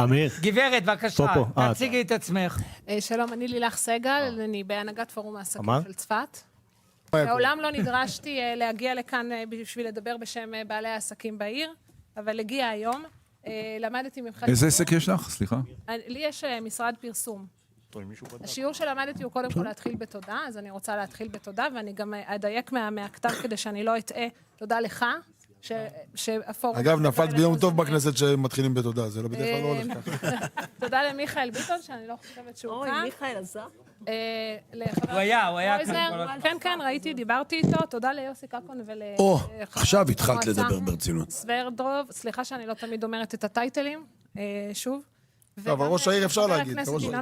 אמיר. גברת, בבקשה, פה. תציגי את עצמך. שלום, אני לילך סגל, אני בהנהגת פורום העסקים של צפת. מעולם לא נדרשתי להגיע לכאן בשביל לדבר בשם בעלי העסקים בעיר, אבל הגיע היום. למדתי ממך... איזה עסק יש לך? סליחה. לי יש משרד פרסום. השיעור שלמדתי הוא קודם כל להתחיל בתודה, אז אני רוצה להתחיל בתודה, ואני גם אדייק מהכתב כדי שאני לא אטעה. תודה לך. אגב, נפלת ביום טוב בכנסת שמתחילים בתודה, זה לא בדרך כלל לא הולך ככה. תודה למיכאל ביטון, שאני לא חושבת שהוא כאן. אוי, מיכאל עזר? הוא היה כאן. כן, כן, ראיתי, דיברתי איתו. תודה ליוסי קקון ול... עכשיו התחלת לדבר ברצינות. סוורדרוב, סליחה שאני לא תמיד אומרת את הטייטלים, שוב. אבל ראש העיר אפשר להגיד.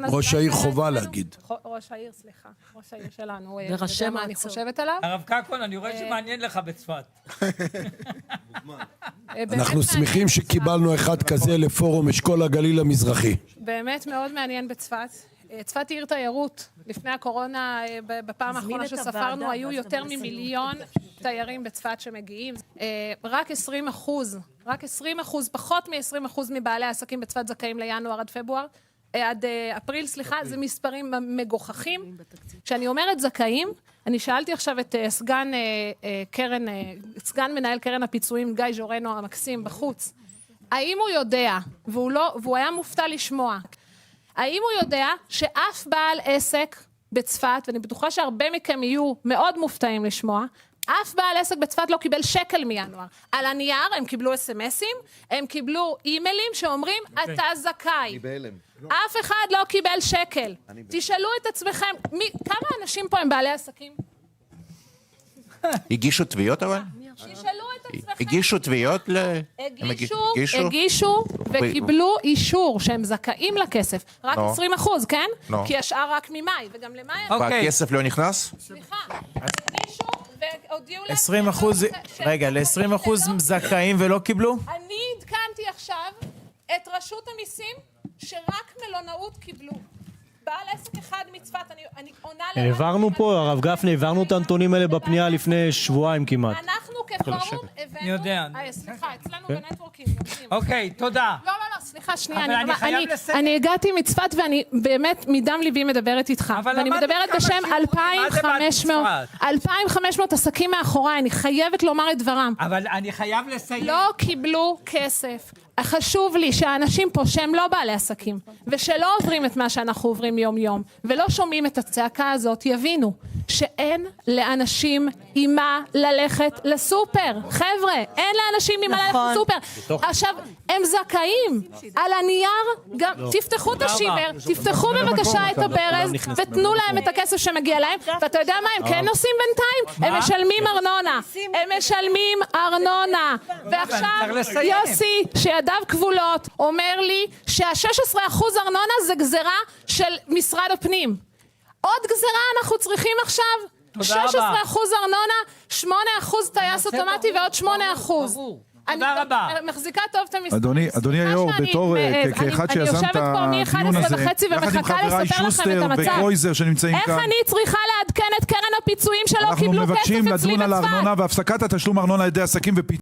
ראש העיר חובה להגיד. ראש העיר, סליחה. ראש העיר שלנו. וראשי מה אני חושבת עליו. הרב קקון, אני רואה שמעניין לך בצפת. אנחנו שמחים שקיבלנו אחד כזה לפורום אשכול הגליל המזרחי. באמת מאוד מעניין בצפת. צפת היא עיר תיירות. לפני הקורונה, בפעם האחרונה שספרנו, היו יותר ממיליון תיירים בצפת שמגיעים. רק 20%, פחות מ-20% מבעלי העסקים בצפת זכאים לינואר עד פברואר. עד אפריל, סליחה, זה מספרים מגוחכים. כשאני אומרת זכאים, אני שאלתי עכשיו את סגן מנהל קרן הפיצויים, גיא ז'ורנו המקסים בחוץ, האם הוא יודע, והוא היה מופתע לשמוע, האם הוא יודע שאף בעל עסק בצפת, ואני בטוחה שהרבה מכם יהיו מאוד מופתעים לשמוע, אף בעל עסק בצפת לא קיבל שקל מינואר. על הנייר הם קיבלו אס-אמסים, הם קיבלו אימיילים שאומרים, אתה זכאי. אף אחד לא קיבל שקל. תשאלו את עצמכם, כמה אנשים פה הם בעלי עסקים? הגישו תביעות אבל? תשאלו את עצמכם. הגישו תביעות? הגישו וקיבלו אישור שהם זכאים לכסף. רק 20%, כן? כי השאר רק ממאי, וגם למאי... והכסף לא נכנס? סליחה, הגישו והודיעו להם... 20%, רגע, ל-20% זכאים ולא קיבלו? אני עדכנתי עכשיו את רשות המיסים שרק מלונאות קיבלו. בעל עסק אחד מצפת, אני עונה... העברנו פה, הרב גפני, העברנו את הנתונים האלה בפנייה לפני שבועיים כמעט. אנחנו כפורום הבאנו... אני יודע. סליחה, אצלנו בנטוורקינג. אוקיי, תודה. לא, סליחה, שנייה. אבל אני חייב לסיים. אני הגעתי מצפת ואני באמת מדם ליבי מדברת איתך. ואני מדברת בשם 2,500 עסקים מאחוריי, אני חייבת לומר את דברם. אבל אני חייב לסיים. לא קיבלו כסף. חשוב לי שהאנשים פה שהם לא בעלי עסקים ושלא עוברים את מה שאנחנו עוברים יום יום ולא שומעים את הצעקה הזאת יבינו שאין לאנשים עם מה ללכת לסופר. חבר'ה, אין לאנשים עם מה ללכת לסופר. עכשיו, הם זכאים על הנייר, גם תפתחו את השיבר, תפתחו בבקשה את הברז ותנו להם את הכסף שמגיע להם, ואתה יודע מה הם כן עושים בינתיים? הם משלמים ארנונה. הם משלמים ארנונה. ועכשיו יוסי שידיו כבולות אומר לי שה-16% ארנונה זה גזרה של משרד הפנים. עוד גזרה אנחנו צריכים עכשיו? 16% ארנונה, 8% טייס אוטומטי ועוד 8%. תודה רבה. אני מחזיקה טוב את המספרים. אדוני היו"ר, בתור כאחד שיזם את הדיון הזה, יחד עם חבריי שוסטר וקרויזר שנמצאים כאן, איך אני צריכה לעדכן את קרן הפיצויים שלא קיבלו כסף אצלי בצפת? אנחנו מבקשים לדון על הארנונה והפסקת התשלום ארנונה על ידי עסקים